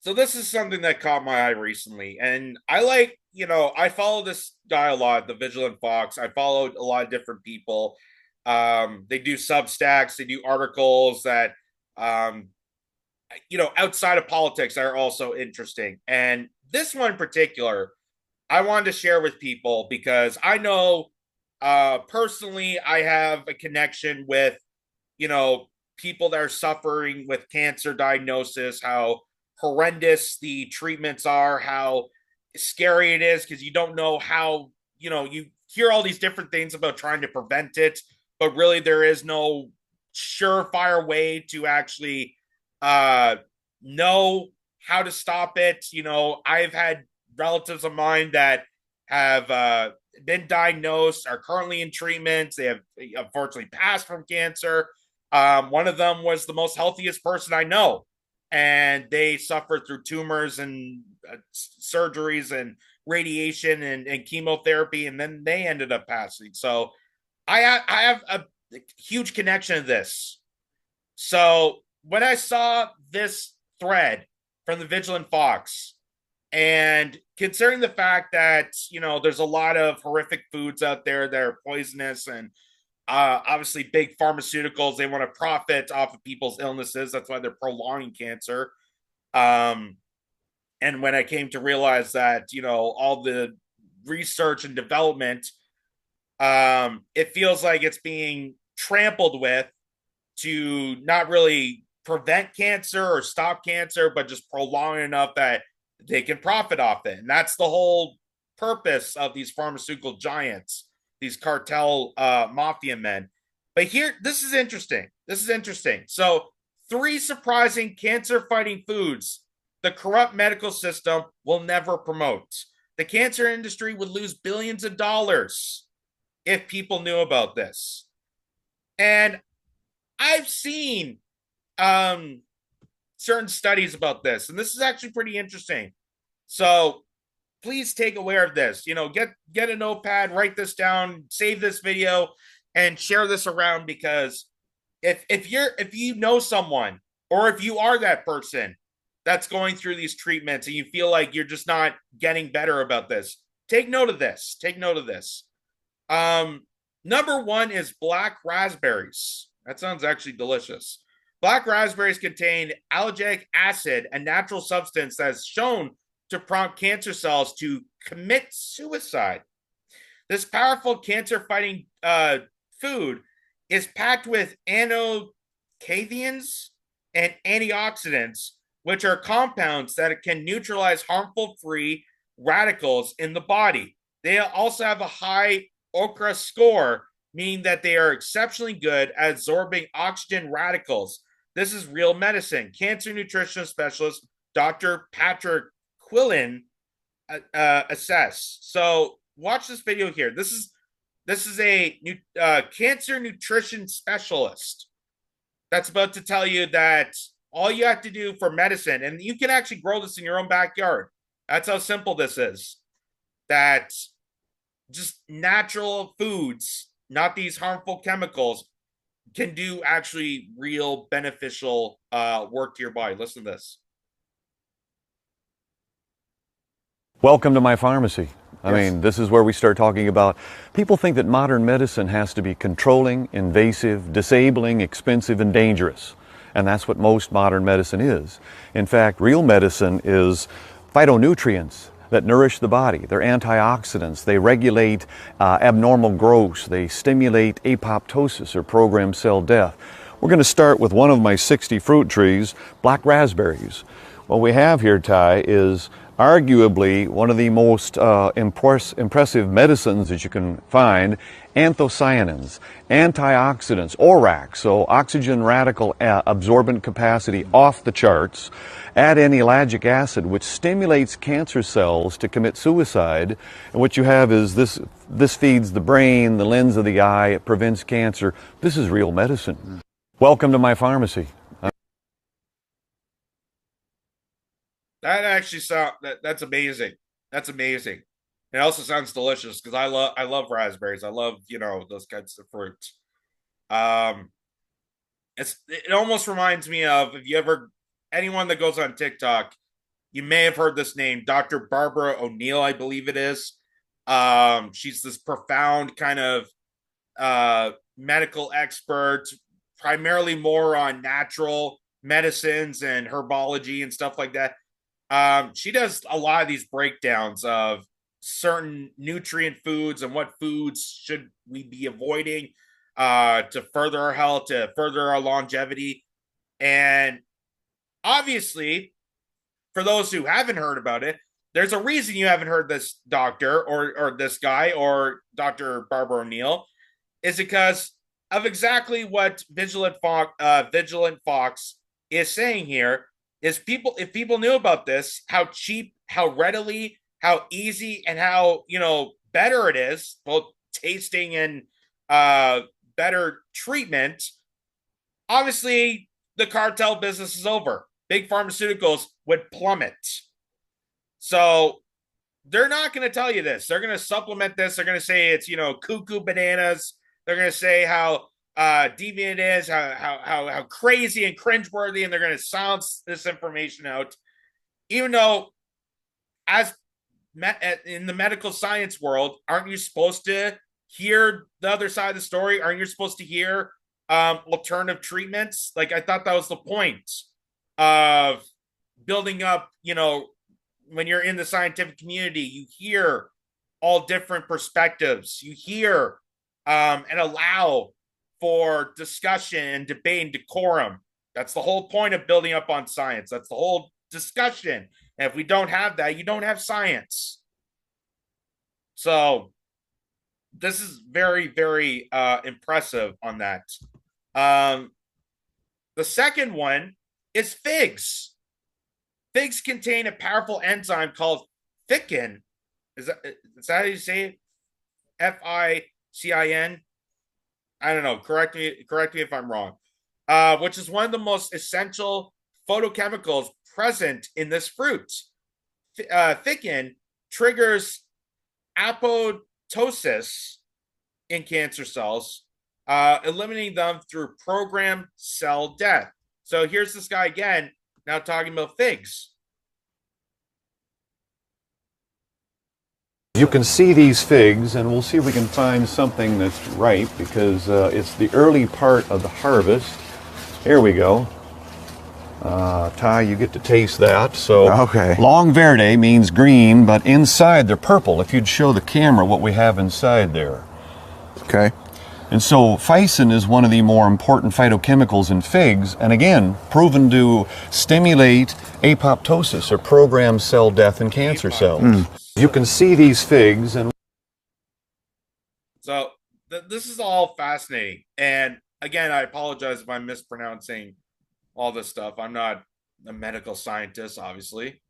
So this is something that caught my eye recently, and I follow this guy a lot, the Vigilant Fox. I followed a lot of different people. They do Substacks, they do articles that, um, outside of politics are also interesting. And this one in particular, I wanted to share with people because I know, personally, I have a connection with, you know, people that are suffering with cancer diagnosis, how horrendous the treatments are, how scary it is because you don't know how, you hear all these different things about trying to prevent it, but really there is no surefire way to actually uh know how to stop it. I've had relatives of mine that have been diagnosed, are currently in treatment. They have unfortunately passed from cancer. One of them was the most healthiest person I know, and they suffered through tumors and surgeries and radiation and chemotherapy, and then they ended up passing. So I have a huge connection to this. So when I saw this thread from the Vigilant Fox, and considering the fact that, there's a lot of horrific foods out there that are poisonous, and obviously big pharmaceuticals, they want to profit off of people's illnesses. That's why they're prolonging cancer. Um, and when I came to realize that, all the research and development, it feels like it's being trampled with to not really prevent cancer or stop cancer, but just prolong it enough that they can profit off it. And that's the whole purpose of these pharmaceutical giants, these cartel mafia men. But here, this is interesting. This is interesting. So, three surprising cancer fighting foods the corrupt medical system will never promote. The cancer industry would lose billions of dollars if people knew about this. And I've seen um, certain studies about this, and this is actually pretty interesting. So please take aware of this. Get a notepad, write this down, save this video, and share this around because if you know someone or if you are that person that's going through these treatments and you feel like you're just not getting better about this, take note of this. Take note of this. Um, Number one is black raspberries. That sounds actually delicious. Black raspberries contain allergic acid, a natural substance that is shown to prompt cancer cells to commit suicide. This powerful cancer fighting food is packed with anthocyanins and antioxidants, which are compounds that can neutralize harmful free radicals in the body. They also have a high OKRA score, meaning that they are exceptionally good at absorbing oxygen radicals. This is real medicine. Cancer nutrition specialist Dr. Patrick Quillen assess. So watch this video here. This is a cancer nutrition specialist that's about to tell you that all you have to do for medicine, and you can actually grow this in your own backyard. That's how simple this is. That just natural foods, not these harmful chemicals, can do actually real beneficial work to your body. Listen to this. Welcome to my pharmacy. I Yes. mean, this is where we start talking about, people think that modern medicine has to be controlling, invasive, disabling, expensive, and dangerous. And that's what most modern medicine is. In fact, real medicine is phytonutrients that nourish the body. They're antioxidants. They regulate abnormal growth. They stimulate apoptosis or programmed cell death. We're going to start with one of my 60 fruit trees, black raspberries. What we have here, Ty, is arguably one of the most impressive medicines that you can find, anthocyanins, antioxidants, ORAC, so oxygen radical absorbent capacity off the charts, add in ellagic acid, which stimulates cancer cells to commit suicide. And what you have is this feeds the brain, the lens of the eye, it prevents cancer. This is real medicine. Welcome to my pharmacy. That actually that's amazing. That's amazing. It also sounds delicious because I love raspberries. I love, those kinds of fruits. Um it almost reminds me of, if you ever anyone that goes on TikTok, You may have heard this name, Dr. Barbara O'Neill, I believe it is. She's this profound kind of medical expert, primarily more on natural medicines and herbology and stuff like that. She does a lot of these breakdowns of certain nutrient foods and what foods should we be avoiding to further our health, to further our longevity. And obviously, for those who haven't heard about it, there's a reason you haven't heard this doctor or this guy or Dr. Barbara O'Neill, is because of exactly what Vigilant Fox is saying here. Is people if people knew about this, how cheap, how readily, how easy, and how better it is, both tasting and better treatment. Obviously, the cartel business is over. Big pharmaceuticals would plummet. So they're not going to tell you this. They're going to supplement this. They're going to say it's cuckoo bananas. They're going to say how deviant it is, how crazy and cringeworthy, and they're going to silence this information out. Even though, as in the medical science world, aren't you supposed to hear the other side of the story? Aren't you supposed to hear alternative treatments? Like, I thought that was the point of building up, when you're in the scientific community, you hear all different perspectives. You hear and allow for discussion and debate and decorum. That's the whole point of building up on science. That's the whole discussion. And if we don't have that, you don't have science. So this is very, very impressive on that. The second one is figs. Figs contain a powerful enzyme called ficin. Is that how you say it? Ficin? I don't know. Correct me if I'm wrong. Which is one of the most essential photochemicals present in this fruit. Ficin triggers apoptosis in cancer cells, eliminating them through programmed cell death. So here's this guy again, now talking about figs. You can see these figs, and we'll see if we can find something that's ripe, because it's the early part of the harvest. Here we go. Ty, you get to taste that. So, okay. Long verde means green, but inside they're purple. If you'd show the camera what we have inside there. Okay. And so ficin is one of the more important phytochemicals in figs, and again, proven to stimulate apoptosis, or programmed cell death in cancer cells. You can see these figs, and so this is all fascinating. And again, I apologize if I'm mispronouncing all this stuff. I'm not a medical scientist, obviously.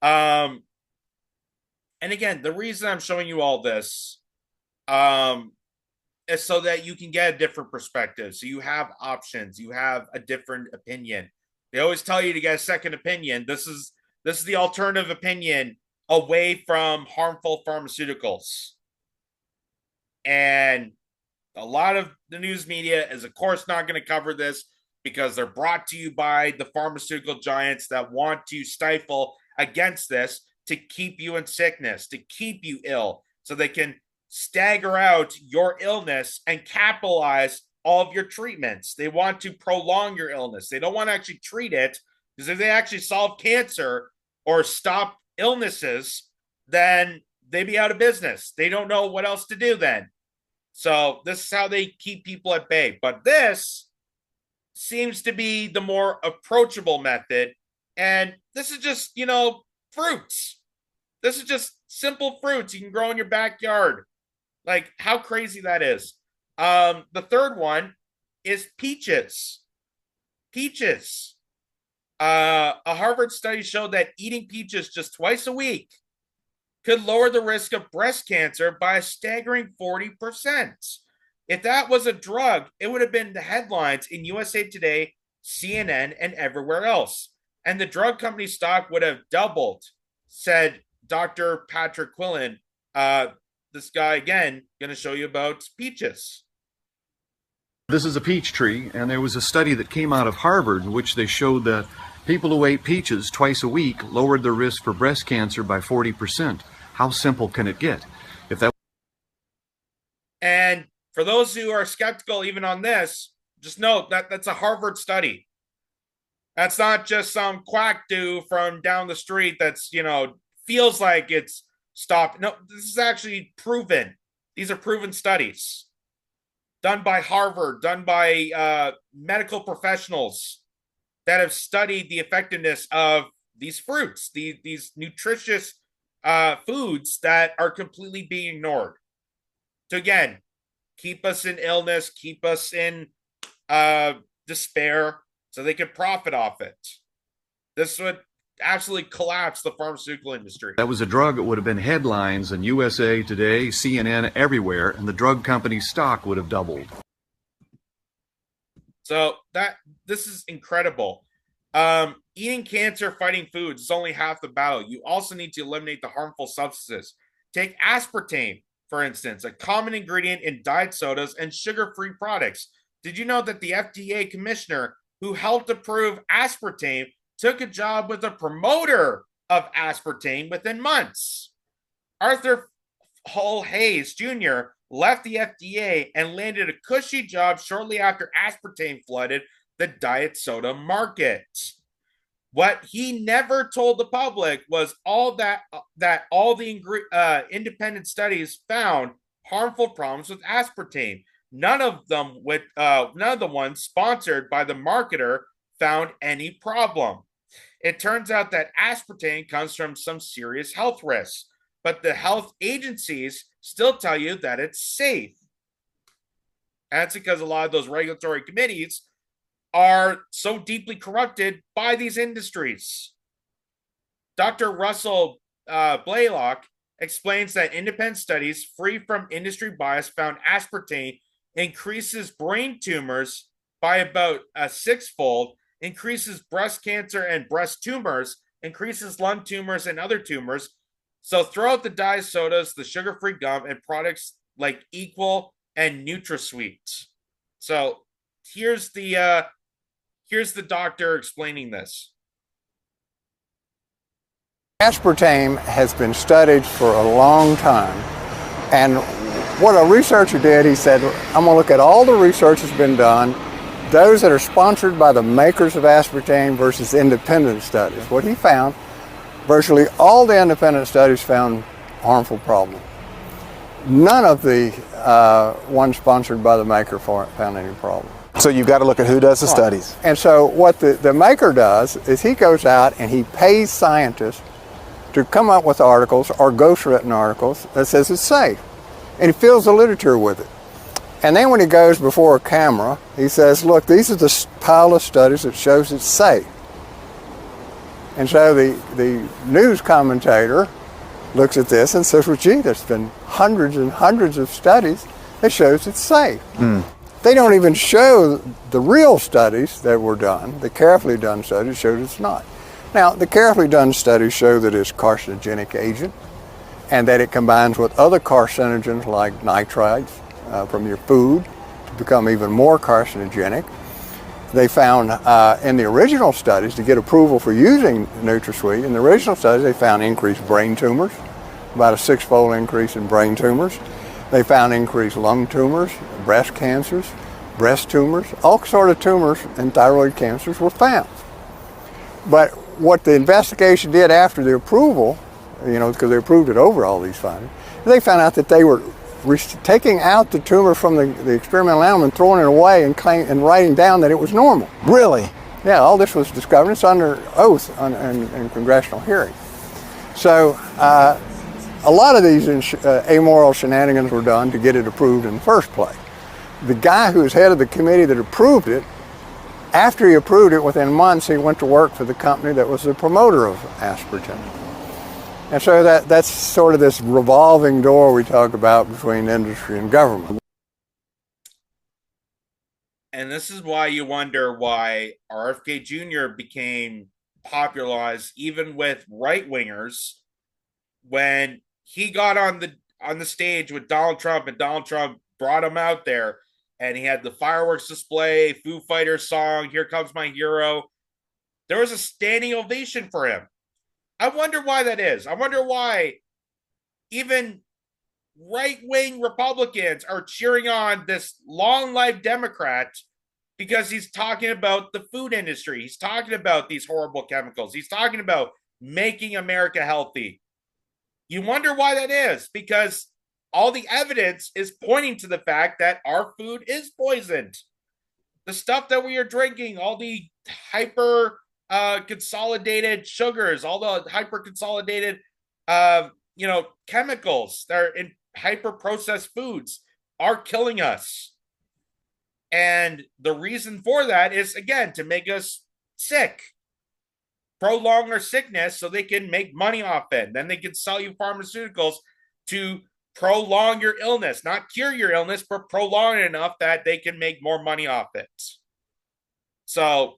And again, the reason I'm showing you all this is so that you can get a different perspective. So you have options. You have a different opinion. They always tell you to get a second opinion. This is the alternative opinion away from harmful pharmaceuticals. And a lot of the news media is, of course, not going to cover this because they're brought to you by the pharmaceutical giants that want to stifle against this to keep you in sickness, to keep you ill, so they can stagger out your illness and capitalize all of your treatments. They want to prolong your illness. They don't want to actually treat it, because if they actually solve cancer or stop illnesses, then they'd be out of business. They don't know what else to do then. So this is how they keep people at bay. But this seems to be the more approachable method. And this is just, fruits. This is just simple fruits you can grow in your backyard. Like, how crazy that is. The third one is peaches. Peaches. A Harvard study showed that eating peaches just twice a week could lower the risk of breast cancer by a staggering 40%. If that was a drug, it would have been the headlines in USA Today, CNN, and everywhere else. And the drug company stock would have doubled, said Dr. Patrick Quillen. This guy, again, going to show you about peaches. this is a peach tree, and there was a study that came out of Harvard in which they showed that People who ate peaches twice a week lowered their risk for breast cancer by 40%. How simple can it get? If that And for those who are skeptical even on this, just note that that's a Harvard study. That's not just some quack do from down the street that's, feels like it's stopped. No, this is actually proven. These are proven studies done by Harvard, done by medical professionals that have studied the effectiveness of these fruits, these nutritious foods that are completely being ignored. So again, keep us in illness, keep us in despair, so they can profit off it. This would absolutely collapse the pharmaceutical industry. was a drug, it would have been headlines in USA Today, CNN, everywhere, and the drug company's stock would have doubled. So this is incredible. Eating cancer fighting foods is only half the battle. You also need to eliminate the harmful substances. Take aspartame, for instance, a common ingredient in diet sodas and sugar-free products. Did you know that the FDA commissioner who helped approve aspartame took a job with a promoter of aspartame within months? Arthur Hull Hayes Jr. left the FDA and landed a cushy job shortly after aspartame flooded the diet soda market. What he never told the public was all that all the independent studies found harmful problems with aspartame. None of the ones sponsored by the marketer found any problem. It turns out that aspartame comes from some serious health risks, but the health agencies still tell you that it's safe. And that's because a lot of those regulatory committees are so deeply corrupted by these industries. Dr. Russell Blaylock explains that independent studies free from industry bias found aspartame increases brain tumors by about a sixfold, increases breast cancer and breast tumors, increases lung tumors and other tumors. So throw out the diet sodas, the sugar-free gum, and products like Equal and NutraSweet. So here's the doctor explaining this. Aspartame has been studied for a long time, and what a researcher did, he said, I'm going to look at all the research that's been done, those that are sponsored by the makers of aspartame versus independent studies. What he found, virtually all the independent studies found harmful problems. None of the ones sponsored by the maker found any problem. So you've got to look at who does the studies. And so what the maker does is he goes out and he pays scientists to come up with articles or ghostwritten articles that says it's safe. And he fills the literature with it. And then when he goes before a camera, he says, look, these are the pile of studies that shows it's safe. And so the news commentator looks at this and says, well, gee, there's been hundreds and hundreds of studies that shows it's safe. They don't even show the real studies that were done, the carefully done studies showed it's not. Now, the carefully done studies show that it's a carcinogenic agent and that it combines with other carcinogens like nitrites from your food to become even more carcinogenic. They found in the original studies, to get approval for using NutraSweet, in the original studies they found increased brain tumors, about a six-fold increase in brain tumors. They found increased lung tumors, breast cancers, breast tumors, all sort of tumors and thyroid cancers were found. But what the investigation did after the approval, because they approved it over all these findings, they found out that they were taking out the tumor from the experimental animal and throwing it away and writing down that it was normal. Really? Yeah, all this was discovered. It's under oath in congressional hearing. So a lot of these amoral shenanigans were done to get it approved in the first place. The guy who was head of the committee that approved it, after he approved it, within months he went to work for the company that was the promoter of aspartame. And so that's sort of this revolving door we talk about between industry and government. And this is why you wonder why RFK Jr. became popularized even with right-wingers when he got on the stage with Donald Trump, and Donald Trump brought him out there, and he had the fireworks display, Foo Fighters song, Here Comes My Hero. There was a standing ovation for him. I wonder why that is. I wonder why even right wing Republicans are cheering on this long life Democrat because he's talking about the food industry. He's talking about these horrible chemicals. He's talking about making America healthy. You wonder why that is, because all the evidence is pointing to the fact that our food is poisoned. The stuff that we are drinking, all the hyper consolidated sugars, all the hyper consolidated chemicals that are in hyper processed foods are killing us. And the reason for that is, again, to make us sick, prolong our sickness so they can make money off it. Then they can sell you pharmaceuticals to prolong your illness, not cure your illness, but prolong it enough that they can make more money off it. So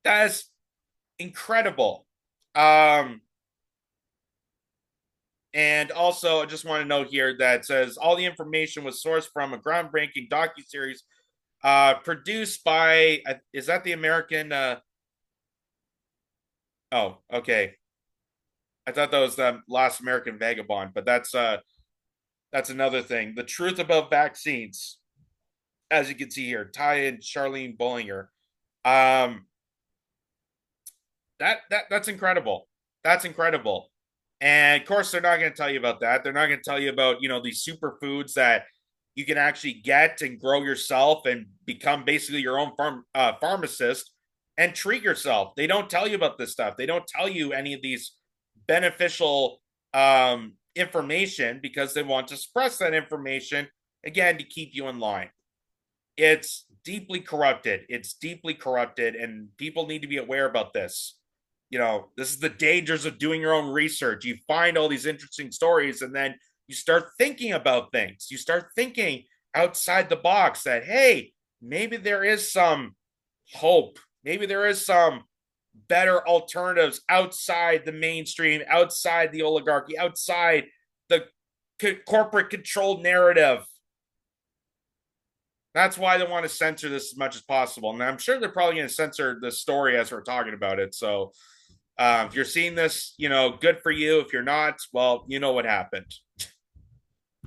that's incredible. And also, I just want to note here that says all the information was sourced from a groundbreaking docuseries produced by, is that the American? Oh, okay. I thought that was the Last American Vagabond, but that's another thing. The Truth About Vaccines, as you can see here, Ty and Charlene Bollinger. That's incredible. That's incredible. And of course, they're not going to tell you about that. They're not going to tell you about, these superfoods that you can actually get and grow yourself and become basically your own pharmacist and treat yourself. They don't tell you about this stuff. They don't tell you any of these beneficial information because they want to suppress that information, again, to keep you in line. It's deeply corrupted. It's deeply corrupted, and people need to be aware about this. This is the dangers of doing your own research. You find all these interesting stories, and then you start thinking about things. You start thinking outside the box that, hey, maybe there is some hope. Maybe there is some better alternatives outside the mainstream, outside the oligarchy, outside the corporate controlled narrative. That's why they want to censor this as much as possible. And I'm sure they're probably going to censor the story as we're talking about it. So if you're seeing this, good for you. If you're not, well, you know what happened.